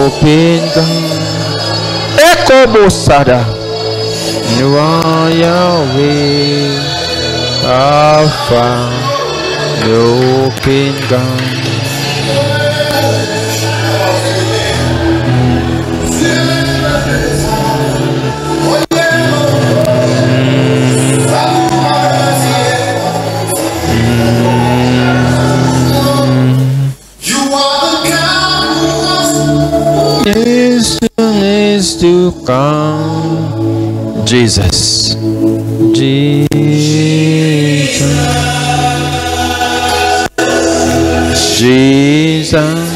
open God. Echo Bosada. You are Yahweh, Alpha, the open God. Is to come, Jesus, Jesus, Jesus.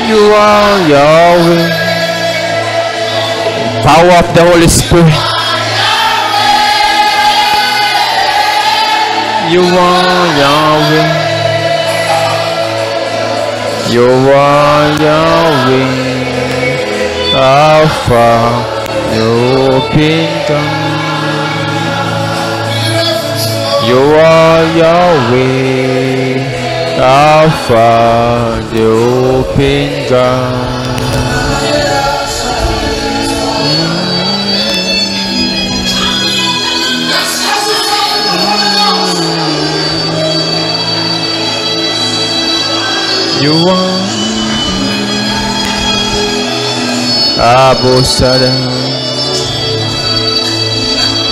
You are Yahweh, power of the Holy Spirit. You are Yahweh, you are Yahweh, Alpha, the open God. You are Yahweh, Alpha, the open God. You are Abu Sada.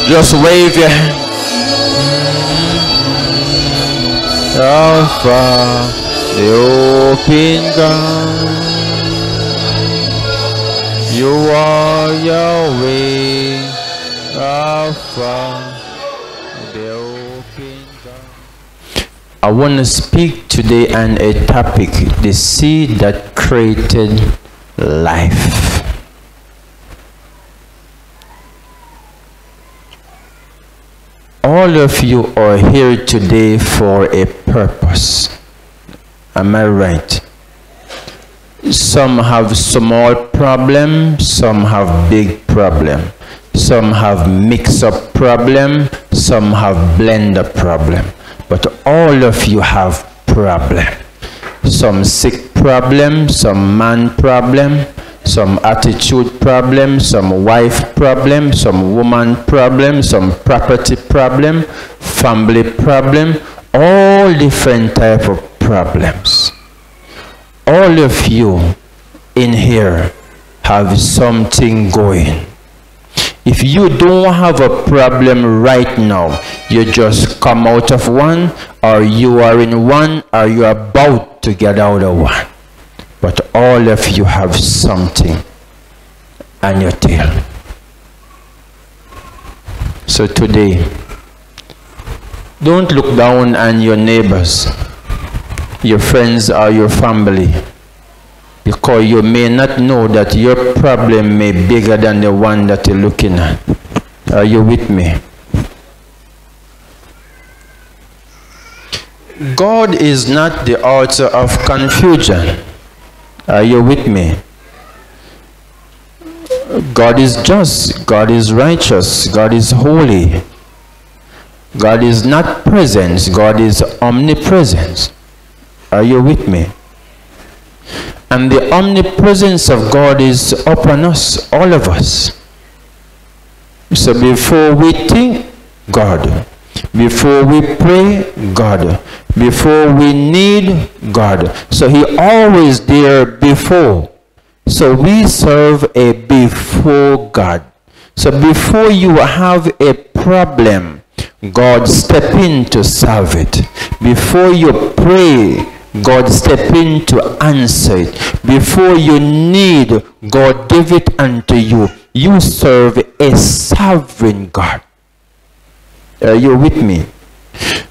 Just wave your hand. Alpha, the open God. You are Yahweh, Alpha, the open God. I want to speak today on a topic, the seed that created life. All of you are here today for a purpose. Am I right? Some have small problems, some have big problems. Some have mix-up problem, some have blender problem. But all of you have problem. Some sick problem, some man problem, some attitude problem, some wife problem, some woman problem, some property problem, family problem, all different type of problems. All of you in here have something going. If you don't have a problem right now, you just come out of one, or you are in one, or you are about to get out of one. But all of you have something on your tail. So today, don't look down on your neighbors, your friends, or your family, because you may not know that your problem may be bigger than the one that you're looking at. Are you with me? God is not the author of confusion. Are you with me? God is just, God is righteous, God is holy. God is not present, God is omnipresent. Are you with me? And the omnipresence of God is upon us, all of us. So before we think, God. Before we pray, God. Before we need, God. So He always there before. So we serve a before God. So before you have a problem, God step in to solve it. Before you pray, God step in to answer it. Before you need, God give it unto you. You serve a sovereign God. Are you with me?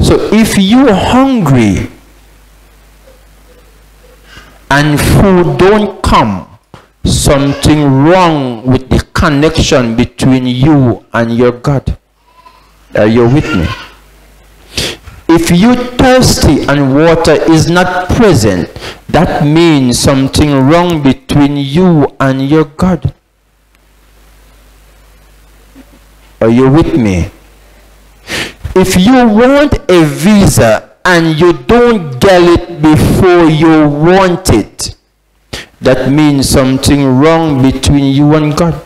So if you're hungry and food don't come, something wrong with the connection between you and your God. Are you with me? If you thirsty and water is not present, that means something wrong between you and your God. Are you with me? If you want a visa and you don't get it before you want it, that means something wrong between you and God.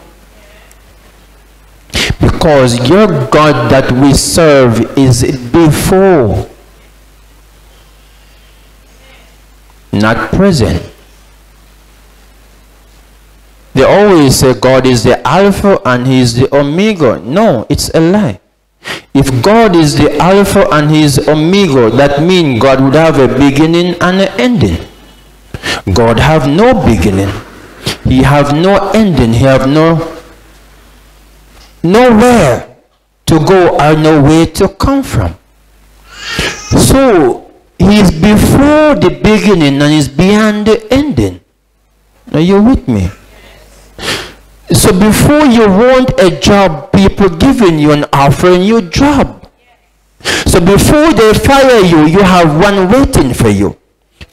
Because your God that we serve is before, not present. They always say God is the Alpha and He is the Omega. No, it's a lie. If God is the Alpha and He is Omega, that means God would have a beginning and an ending. God have no beginning. He have no ending. He have nowhere to go or nowhere to come from. So He is before the beginning and is beyond the ending. Are you with me? So before you want a job, people giving you and offering you a job. So before they fire you, you have one waiting for you.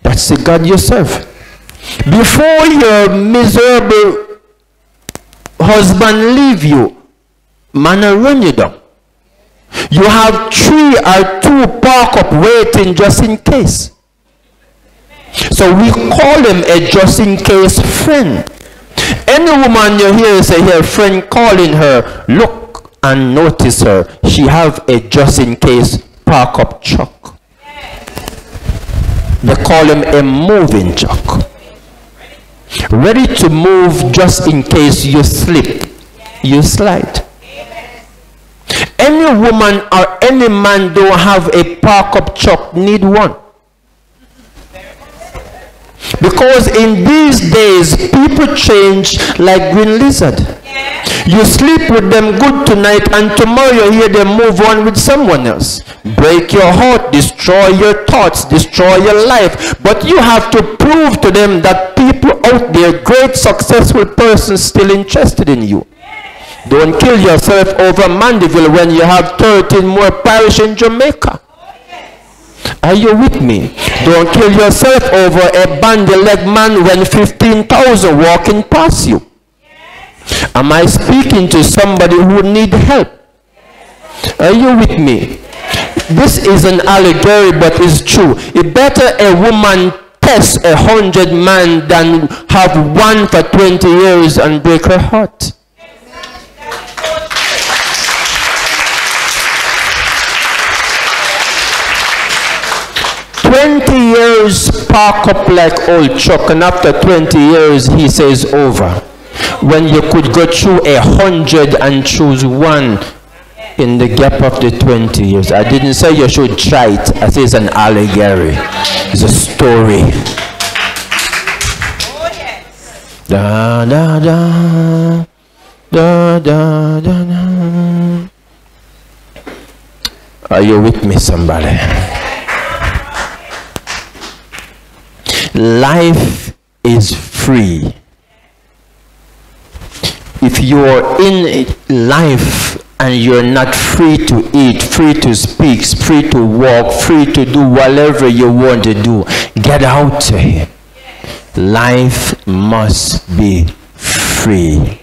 That's the God you serve. Before your miserable husband leave you, man will run you down. You have 3 or 2 park up waiting just in case. So we call him a just in case friend. Any woman you hear say her friend calling her, look and notice her. She have a just in case park up truck. They call him a moving truck. Ready to move just in case you slip, you slide. Any woman or any man don't have a park up truck, need one. Because in these days, people change like green lizard. You sleep with them good tonight and tomorrow you hear them move on with someone else. Break your heart, destroy your thoughts, destroy your life. But you have to prove to them that people out there, great successful persons still interested in you. Don't kill yourself over Mandeville when you have 13 more parish in Jamaica. Are you with me? Don't kill yourself over a bandy-leg man when 15,000 walking past you. Am I speaking to somebody who need help? Are you with me? This is an allegory, but it's true. It better a woman test 100 men than have one for 20 years and break her heart. 20 years park up like old truck, and after 20 years he says over. When you could go through 100 and choose one in the gap of the 20 years. I didn't say you should try it. I say it's an allegory. It's a story. Da da da da da da da. Are you with me, somebody? Life is free. If you're in life and you're not free to eat, free to speak, free to walk, free to do whatever you want to do, get out to Him. Life must be free.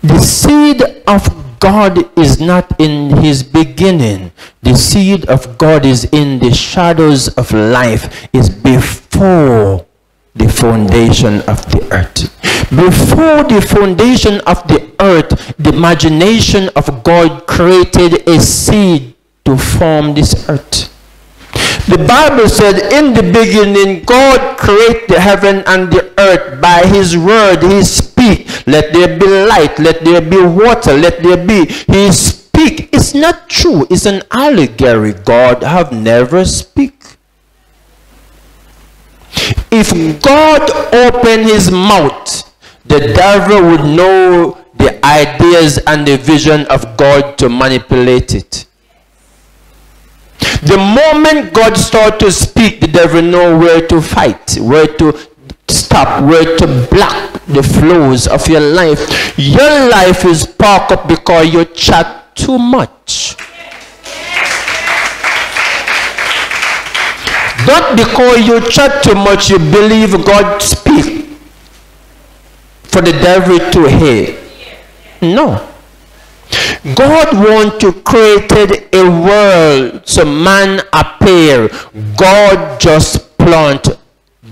The seed of God is not in His beginning. The seed of God is in the shadows of life, is before the foundation of the earth. Before the foundation of the earth, the imagination of God created a seed to form this earth. The Bible said, in the beginning, God created the heaven and the earth by His word. He speak, let there be light, let there be water, let there be. He speak. It's not true. It's an allegory. God have never speak. If God opened His mouth, the devil would know the ideas and the vision of God to manipulate it. The moment God starts to speak, the devil knows where to fight, where to start stop, where to block the flows of your life. Your life is parked up because you chat too much. Not because you chat too much, you believe God speak for the devil to hear. No. God want to create a world so man appear. God just plant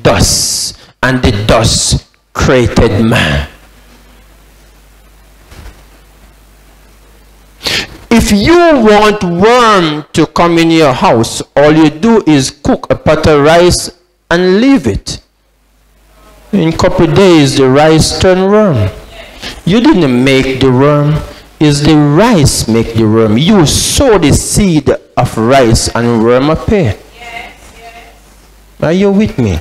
dust, and the dust created man. If you want worm to come in your house, all you do is cook a pot of rice and leave it. In a couple of days, the rice turn worm. You didn't make the worm. It's the rice make the worm. You sow the seed of rice and worm appear. Are you with me?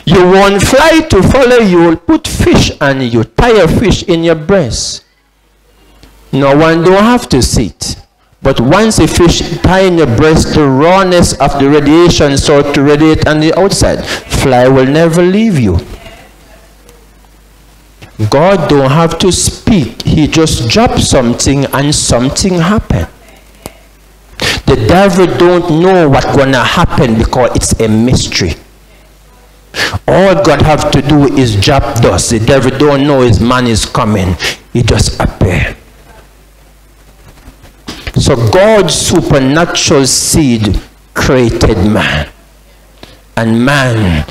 You want fly to follow you, put fish and you tie a fish in your breast. No one don't have to sit. But once a fish tie in your breast, the rawness of the radiation start to radiate on the outside. Fly will never leave you. God don't have to speak. He just drops something and something happen. The devil don't know what's gonna happen because it's a mystery. All God have to do is drop dust. The devil don't know his man is coming. He just appear. So God's supernatural seed created man. And man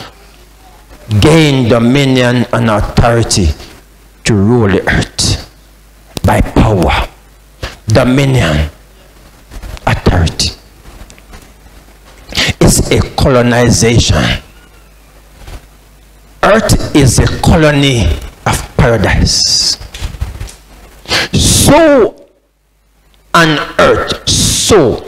gained dominion and authority to rule the earth by power, dominion, authority. It's a colonization. Earth is a colony of paradise. So on earth, so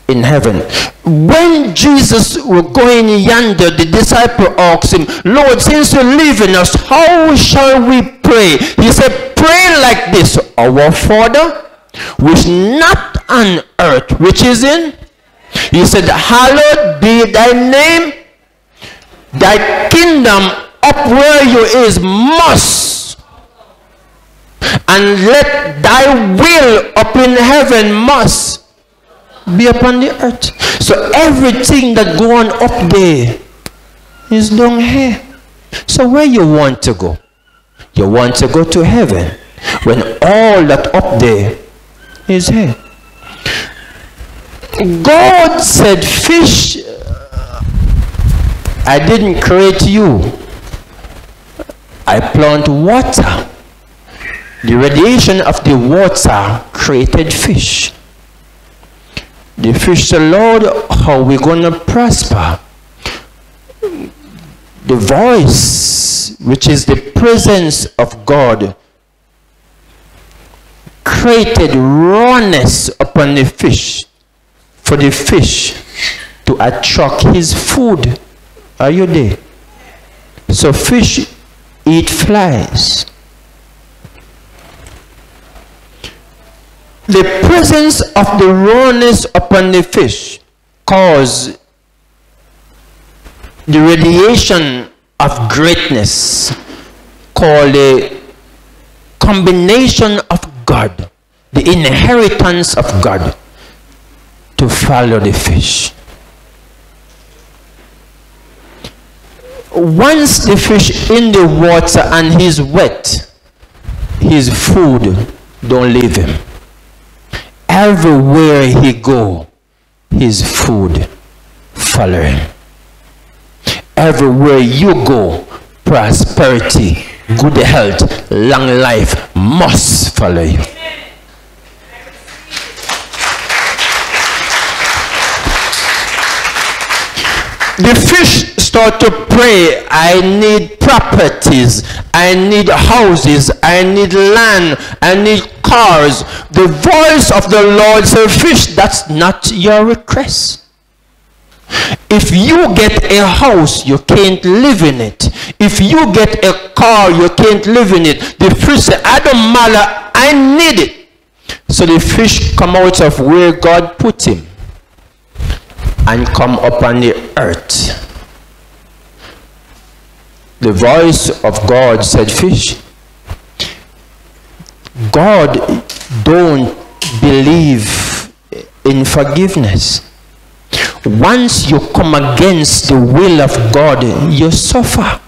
in heaven. When Jesus was going yonder, the disciple asked him, Lord, since you're leaving us, how shall we pray? He said, pray like this: Our Father, which not on earth, which is in. He said, hallowed be thy name. Thy kingdom up where you is must. And let thy will up in heaven must be upon the earth. So everything that going up there is down here. So where you want to go? You want to go to heaven when all that up there is here. God said, fish, I didn't create you. I plant water. The radiation of the water created fish. The fish said, Lord, how are we going to prosper? The voice, which is the presence of God, created rawness upon the fish for the fish to attract his food. Are you there? So fish eat flies. The presence of the rawness upon the fish caused the radiation of greatness, called the combination of God, the inheritance of God, to follow the fish. Once the fish in the water and he's wet, his food don't leave him. Everywhere he go, his food follow him. Everywhere you go, prosperity, good health, long life must follow you. The fish start to pray, I need properties, I need houses, I need land, I need cars. The voice of the Lord says, fish, that's not your request. If you get a house, you can't live in it. If you get a car, you can't live in it. The fish says, I don't matter, I need it. So the fish come out of where God put him. and come upon the earth. The voice of God said fish. God don't believe in forgiveness. Once you come against the will of God, you suffer.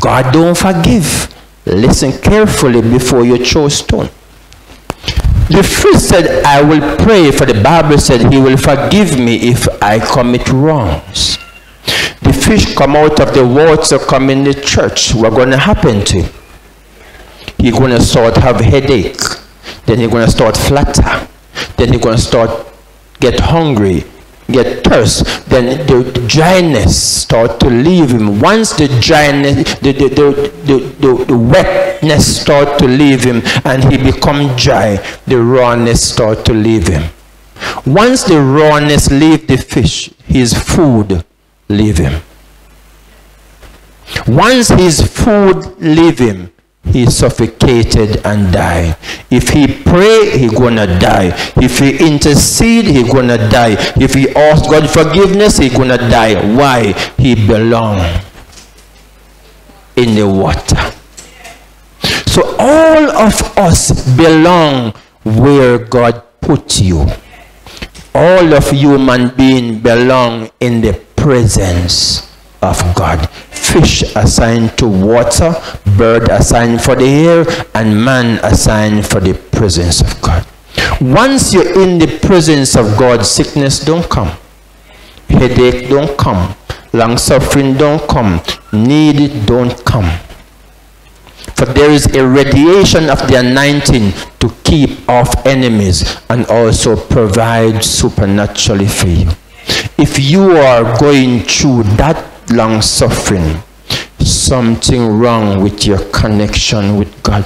God don't forgive. Listen carefully before you throw stone. The fish said, I will pray, for the Bible said he will forgive me if I commit wrongs. The fish come out of the water, come in the church. What's going to happen to him? He's going to start have headache. Then he's going to start flatter. Then he's going to start get hungry, get thirst. Then the dryness start to leave him. Once the dryness, the wetness start to leave him and he become dry, the rawness start to leave him. Once the rawness leave the fish, his food leave him. Once his food leave him, he suffocated and died. If he pray, he gonna die. If he intercede, he gonna die. If he ask God forgiveness, he gonna die. Why? He belong in the water. So all of us belong where God put you. All of human beings belong in the presence of God. Fish assigned to water, bird assigned for the air, and man assigned for the presence of God. Once you're in the presence of God, sickness don't come, headache don't come, long suffering don't come, need don't come. For there is a radiation of the anointing to keep off enemies and also provide supernaturally for you. If you are going through that long suffering, something wrong with your connection with God.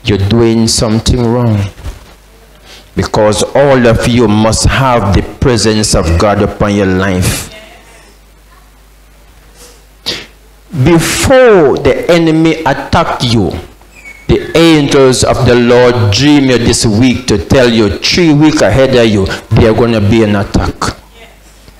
You're doing something wrong, because all of you must have the presence of God upon your life. Before the enemy attack you, the angels of the Lord dream you this week to tell you 3 weeks ahead of you there are going to be an attack.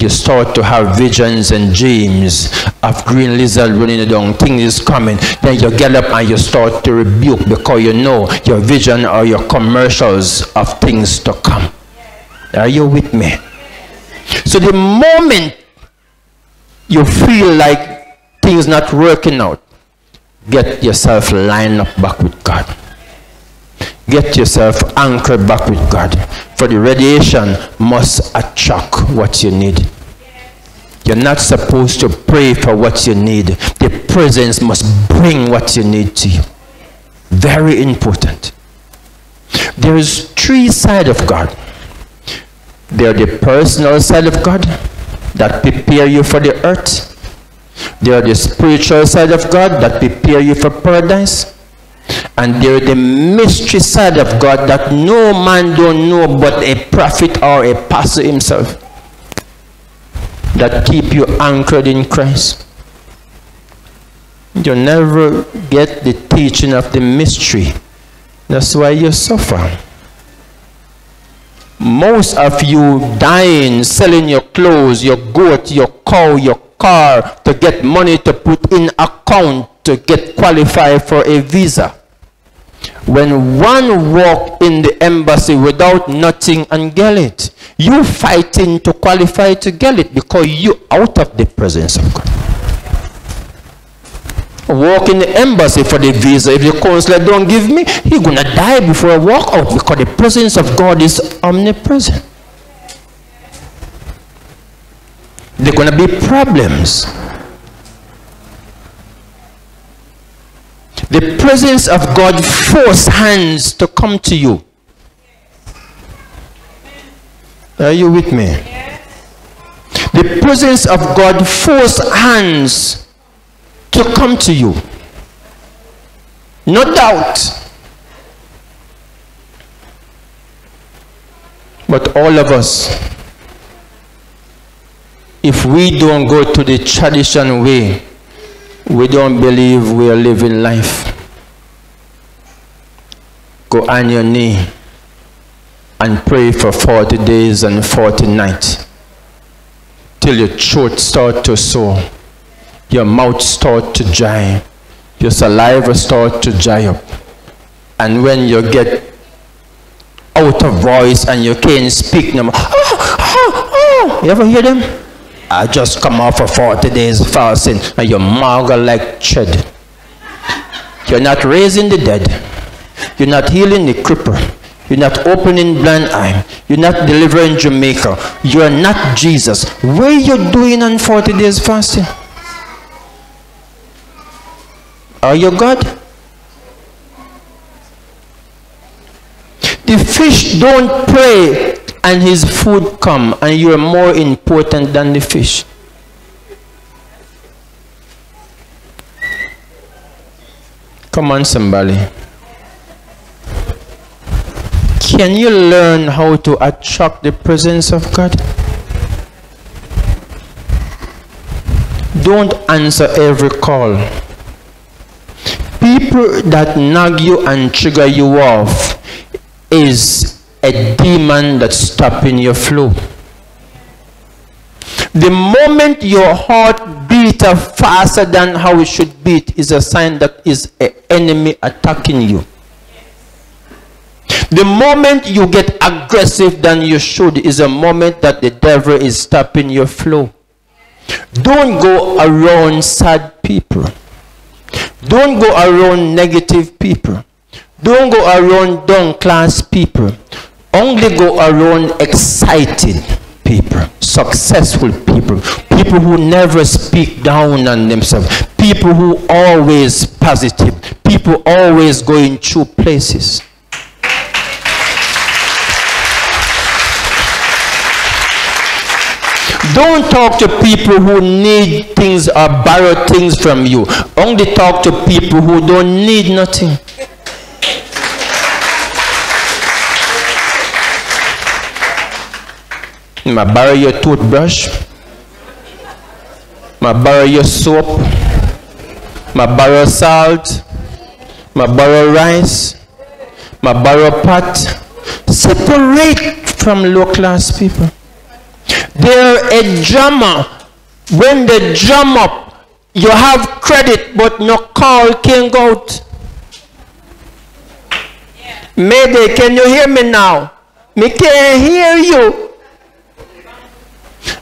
You start to have visions and dreams of green lizard running down, things is coming. Then you get up and you start to rebuke, because you know your vision or your commercials of things to come. Are you with me? So the moment you feel like things not working out, get yourself lined up back with God. Get yourself anchored back with God. For the radiation must attract what you need. You're not supposed to pray for what you need. The presence must bring what you need to you. Very important. There is 3 sides of God. There the personal side of God that prepare you for the earth. There the spiritual side of God that prepare you for paradise. And there the mystery side of God that no man don't know but a prophet or a pastor himself, that keep you anchored in Christ. You never get the teaching of the mystery. That's why you suffer. Most of you dying, selling your clothes, your goat, your cow, your car to get money to put in account to get qualified for a visa. When one walk in the embassy without nothing and get it, you fighting to qualify to get it because you out of the presence of God. Walk in the embassy for the visa. If the consular don't give me, he gonna die before I walk out, because the presence of God is omnipresent. There are gonna be problems. The presence of God force hands to come to you. Are you with me? The presence of God force hands to come to you. No doubt. But all of us, if we don't go to the traditional way, we don't believe we are living life. Go on your knee and pray for 40 days and 40 nights till your throat start to sore, your mouth start to dry, your saliva start to dry up, and when you get out of voice and you can't speak no more, you ever hear them? I just come off for 40 days fasting and your mouth like thread. You're not raising the dead, you're not healing the cripple, you're not opening blind eye, you're not delivering Jamaica, you're not Jesus. What are you doing on 40 days fasting? Are you God? The fish don't pray and his food come, and you are more important than the fish. Come on, somebody. Can you learn how to attract the presence of God? Don't answer every call. People that nag you and trigger you off is a demon that's stopping your flow. The moment your heart beats faster than how it should beat is a sign that is an enemy attacking you. The moment you get aggressive than you should is a moment that the devil is stopping your flow. Don't go around sad people. Don't go around negative people. Don't go around down class people. Only go around excited people, successful people, people who never speak down on themselves, people who always positive, people always going through places. Don't talk to people who need things or borrow things from you. Only talk to people who don't need nothing. I borrow your toothbrush. I borrow your soap. I borrow salt. I borrow rice. I borrow pot. Separate from low class people. They're a drummer. When they drum up, you have credit, but no call can go out. Mayday, can you hear me now? Me can't hear you.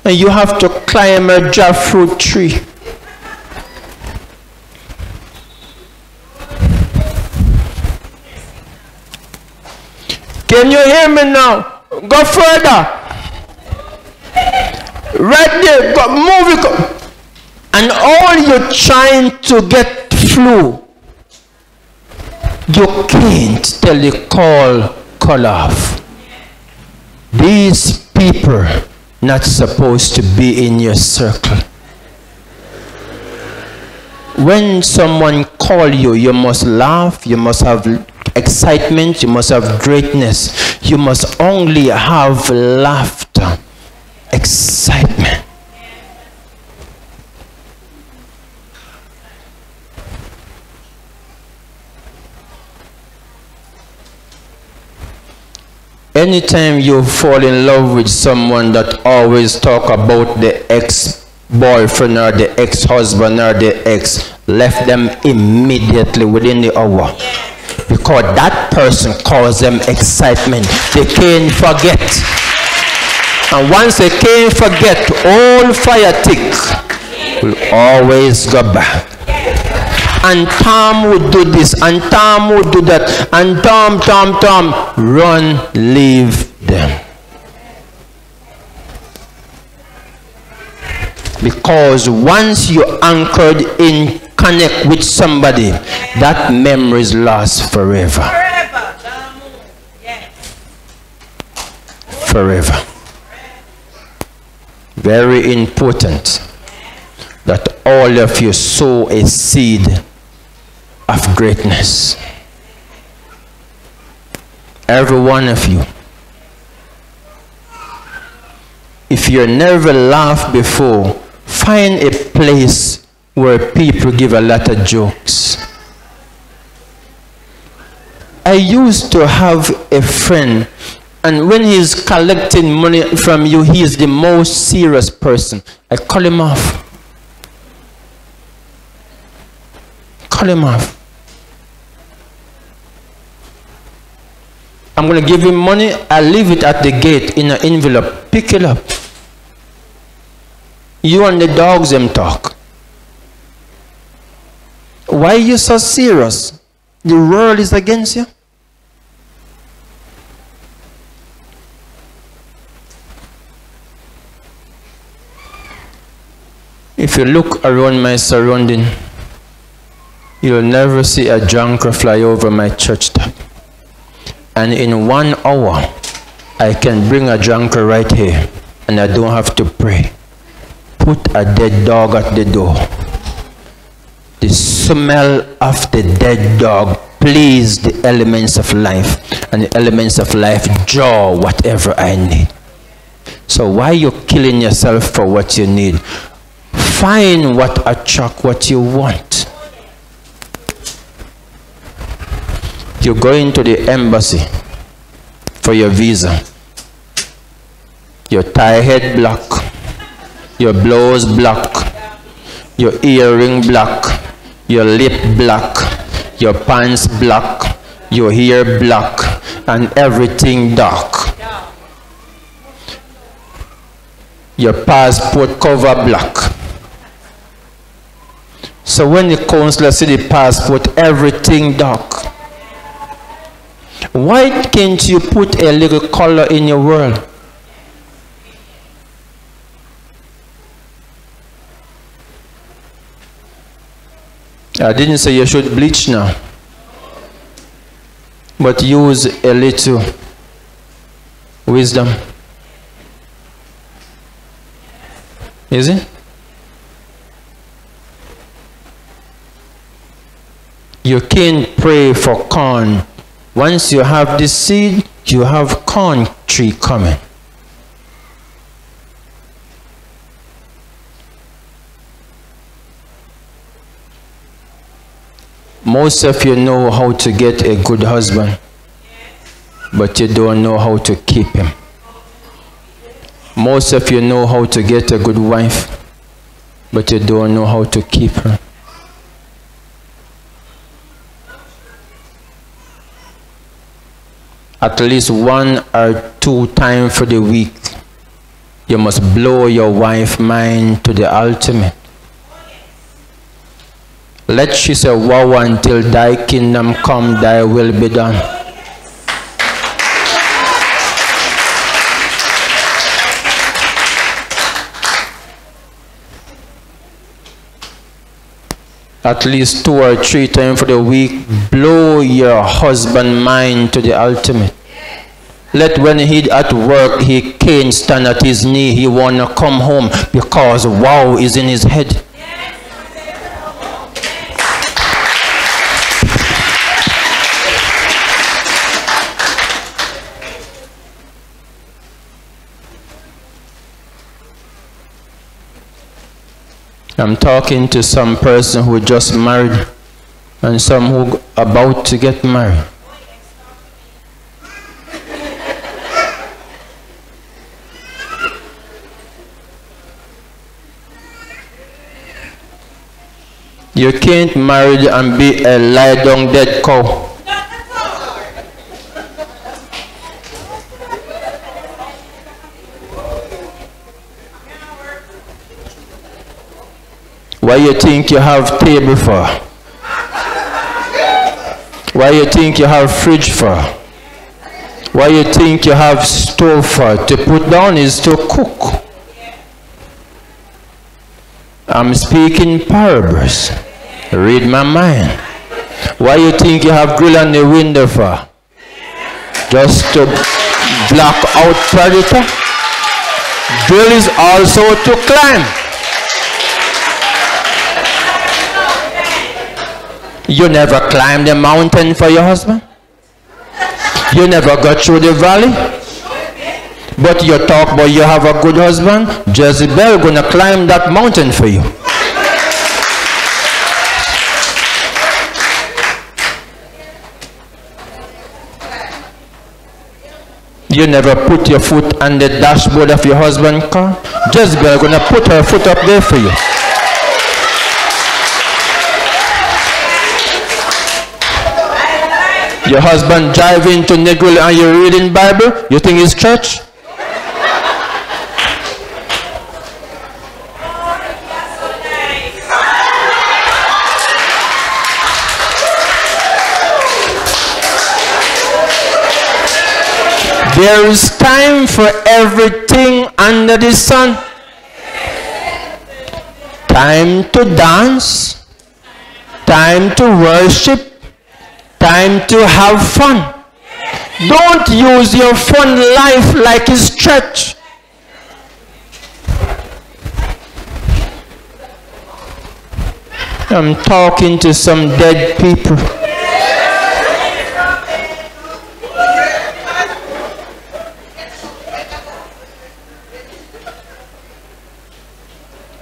And you have to climb a jackfruit tree. Can you hear me now? Go further. Right there, go, move it. And all you're trying to get through, you can't till the call off. These people not supposed to be in your circle. When someone call you, you must laugh, you must have excitement, you must have greatness. You must only have laughter, excitement. Anytime you fall in love with someone that always talk about the ex-boyfriend or the ex-husband or the ex, left them immediately within the hour. Because that person causes them excitement. They can't forget. And once they can't forget, all fire tick will always go back. And Tom would do this, and Tom would do that, and Tom, run, leave them. Because once you're anchored in connect with somebody, that memories last forever. Forever. Very important that all of you sow a seed of greatness. Every one of you. If you never laughed before, find a place where people give a lot of jokes. I used to have a friend And when he's collecting money from you, he is the most serious person. I call him off. Call him off. I'm going to give him money. I leave it at the gate in an envelope. Pick it up. You and the dogs them talk. Why are you so serious? The world is against you. If you look around my surrounding, you'll never see a junker fly over my church top. And in 1 hour, I can bring a junker right here, and I don't have to pray. Put a dead dog at the door. The smell of the dead dog please the elements of life, and the elements of life draw whatever I need. So why are you killing yourself for what you need? Find what attracts what you want. You're going to the embassy for your visa. Your tie head black, your blouse black, your earring black, your lip black, your pants black, your hair black, and everything dark. Your passport cover black. So when the counselor see the passport, everything dark. Why can't you put a little color in your world? I didn't say you should bleach now, but use a little wisdom. Is it? You can't pray for corn. Once you have the seed, you have corn tree coming. Most of you know how to get a good husband, but you don't know how to keep him. Most of you know how to get a good wife, but you don't know how to keep her. At least 1 or 2 times for the week, you must blow your wife's mind to the ultimate. Let she say, wow, until thy kingdom come, thy will be done. At least 2 or 3 times for the week, blow your husband's mind to the ultimate. Let when he at work, he can't stand at his knee, he wanna come home because wow is in his head. I'm talking to some person who just married and some who about to get married. You can't marry and be a lie down dead cow. Why you think you have table for? Why you think you have fridge for? Why you think you have stove for? To put down is to cook. I'm speaking parables. Read my mind. Why you think you have grill on the window for? Just to block out predator? Grill is also to climb. You never climbed the mountain for your husband? You never got through the valley? But you talk about you have a good husband? Jezebel gonna climb that mountain for you. You never put your foot on the dashboard of your husband's car. Jezebel gonna put her foot up there for you. Your husband driving to Negril and you're reading Bible. You think it's church? There is time for everything under the sun. Time to dance, time to worship, time to have fun. Don't use your fun life like it's church. I'm talking to some dead people.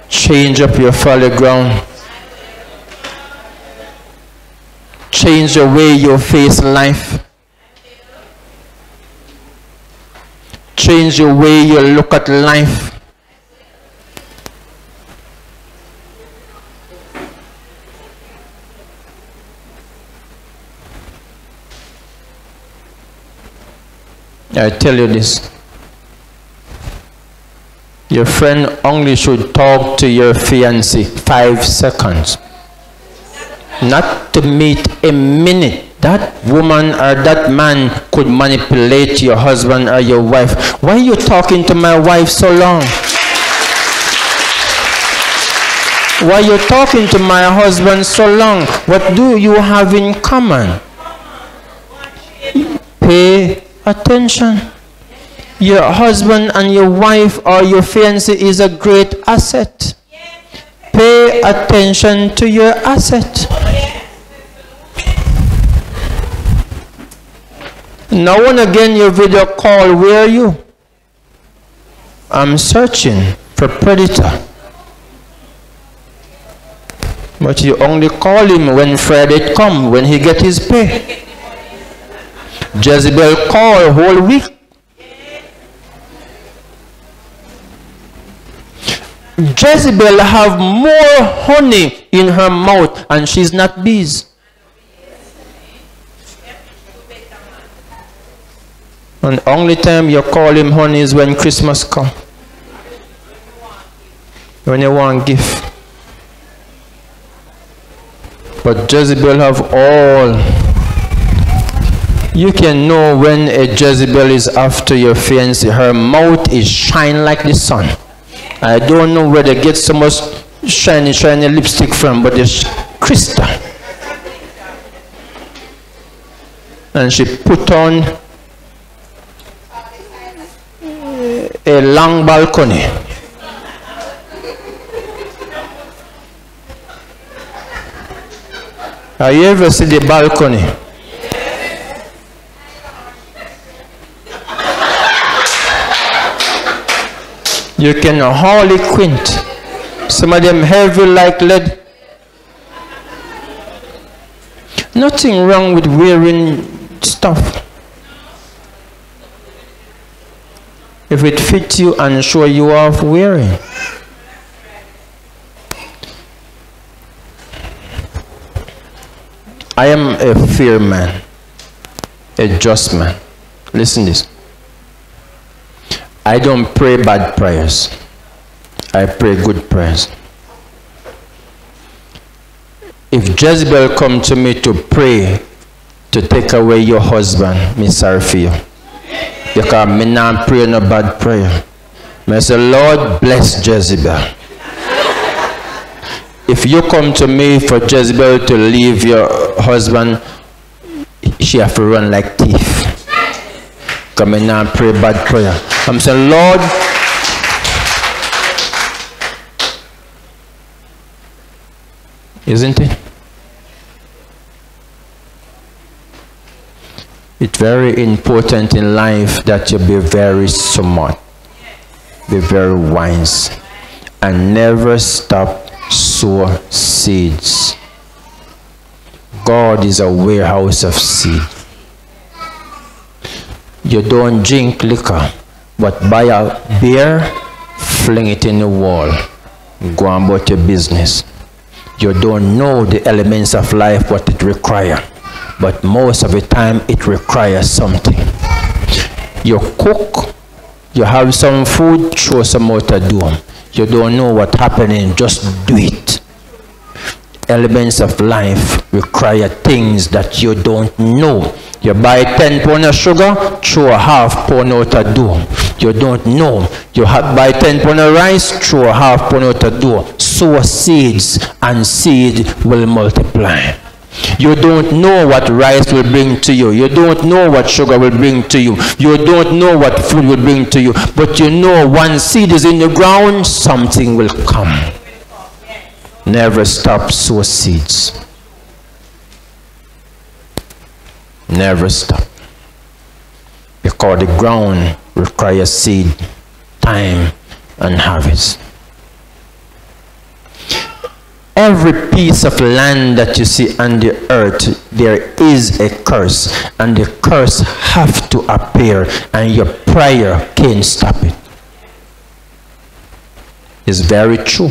Change up your folly ground. Change the way you face life. Change the way you look at life. I tell you this. Your friend only should talk to your fiancé 5 seconds. Not to meet a minute. That woman or that man could manipulate your husband or your wife. Why are you talking to my wife so long? Why are you talking to my husband so long? What do you have in common? Pay attention. Your husband and your wife or your fiancé is a great asset. Pay attention to your asset. Now and again your video call, where are you? I'm searching for predator. But you only call him when Friday come, when he get his pay. Jezebel call whole week. Jezebel have more honey in her mouth and she's not bees. And the only time you call him honey is when Christmas come. When you want gift. But Jezebel have all. You can know when a Jezebel is after your fiancé. Her mouth is shine like the sun. I don't know where they get so much shiny lipstick from, but it's crystal. And she put on a long balcony. Have you ever seen the balcony? You can hardly quint. Some of them heavy like lead. Nothing wrong with wearing stuff. If it fits you and show you off wearing. I am a fair man, a just man. Listen to this. I don't pray bad prayers. I pray good prayers. If Jezebel come to me to pray to take away your husband, me sorry for you. Because me not pray no bad prayer. I say, Lord, bless Jezebel. If you come to me for Jezebel to leave your husband, she have to run like thief. Come in and pray bad prayer. I'm saying, Lord, isn't it? It's very important in life that you be very smart, be very wise, and never stop sow seeds. God is a warehouse of seed. You don't drink liquor, but buy a beer, fling it in the wall, go on about your business. You don't know the elements of life, what it requires, but most of the time it requires something. You cook, you have some food, throw some out the door. You don't know what's happening, just do it. Elements of life require things that you don't know. You buy 10 pounds of sugar, throw a half pound out the door. You don't know. You buy 10 pounds of rice, throw a half pound out the door. Sow seeds, and seed will multiply. You don't know what rice will bring to you. You don't know what sugar will bring to you. You don't know what food will bring to you. But you know one seed is in the ground, something will come. Never stop sow seeds. Never stop. Because the ground requires seed, time, and harvest. Every piece of land that you see on the earth, there is a curse, and the curse have to appear, and your prayer can't stop it. It's very true.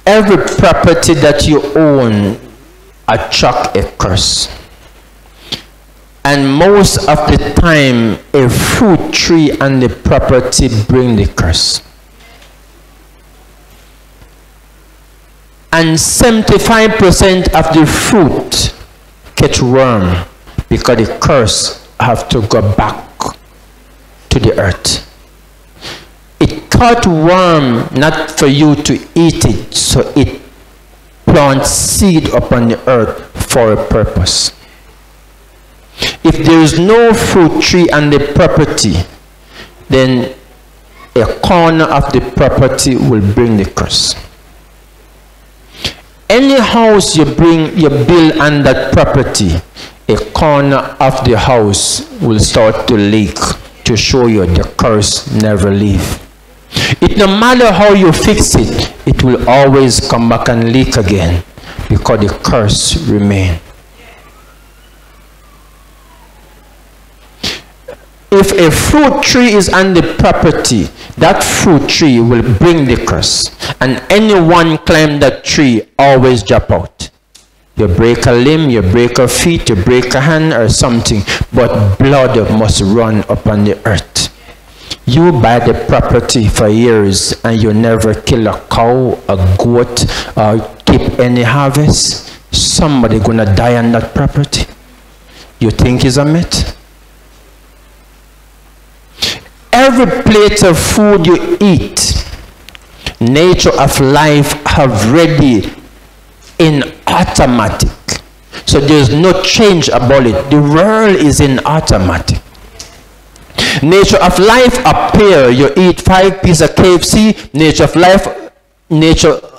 Every property that you own attract a curse. And most of the time, a fruit tree and the property bring the curse. And 75% of the fruit catch worm because the curse have to go back to the earth. It caught worm not for you to eat it, so it plants seed upon the earth for a purpose. If there is no fruit tree on the property, then a corner of the property will bring the curse. Any house you build on that property, a corner of the house will start to leak to show you the curse never leave. It no matter how you fix it, it will always come back and leak again because the curse remains. If a fruit tree is on the property, that fruit tree will bring the curse. And anyone climb that tree always drop out. You break a limb, you break a feet, you break a hand or something, but blood must run upon the earth. You buy the property for years and you never kill a cow, a goat, or keep any harvest. Somebody gonna die on that property. You think it's a myth? Every plate of food you eat, nature of life have ready in automatic. So there's no change about it. The world is in automatic. Nature of life appear. You eat 5 pieces of KFC, nature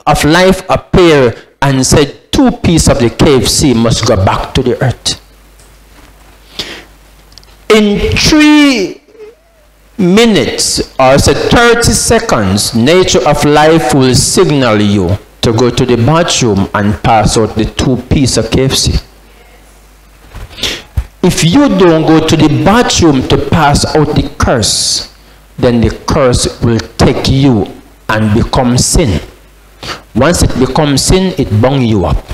of life appear and said 2 pieces of the KFC must go back to the earth. In 3 minutes or say 30 seconds, nature of life will signal you to go to the bathroom and pass out the 2 pieces of KFC. If you don't go to the bathroom to pass out the curse, then the curse will take you and become sin. Once it becomes sin, it bungs you up.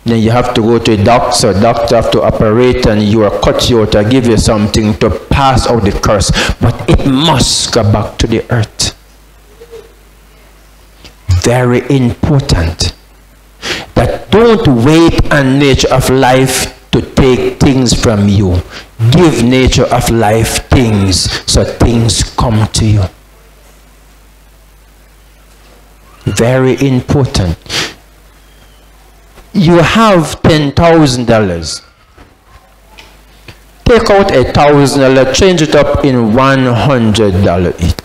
Then you have to go to a doctor. Doctor have to operate and you are cut you out or give you something to pass out the curse. But it must go back to the earth. Very important. That don't wait on nature of life to take things from you. Give nature of life things so things come to you. Very important. You have $10,000. Take out $1,000, change it up in $100 each.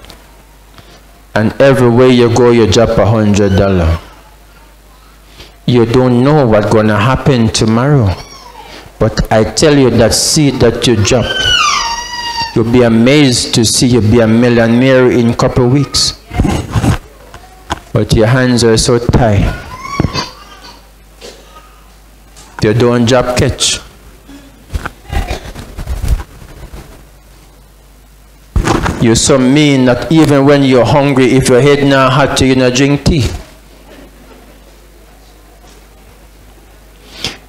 And everywhere you go, you drop $100. You don't know what's going to happen tomorrow. But I tell you that seed that you drop, you'll be amazed to see you be a millionaire in a couple of weeks. But your hands are so tight. You don't drop catch. You're so mean that even when you're hungry, if your head not hot, you're gonna drink tea.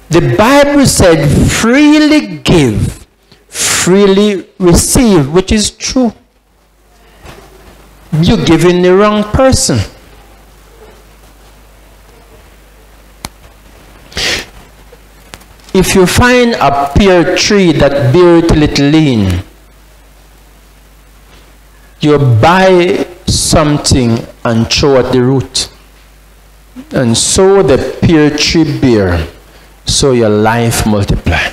The Bible said, freely give, freely receive, which is true. You're giving the wrong person. If you find a pear tree that bears a little lean, you buy something and throw at the root. And so the pear tree bear, so your life multiply.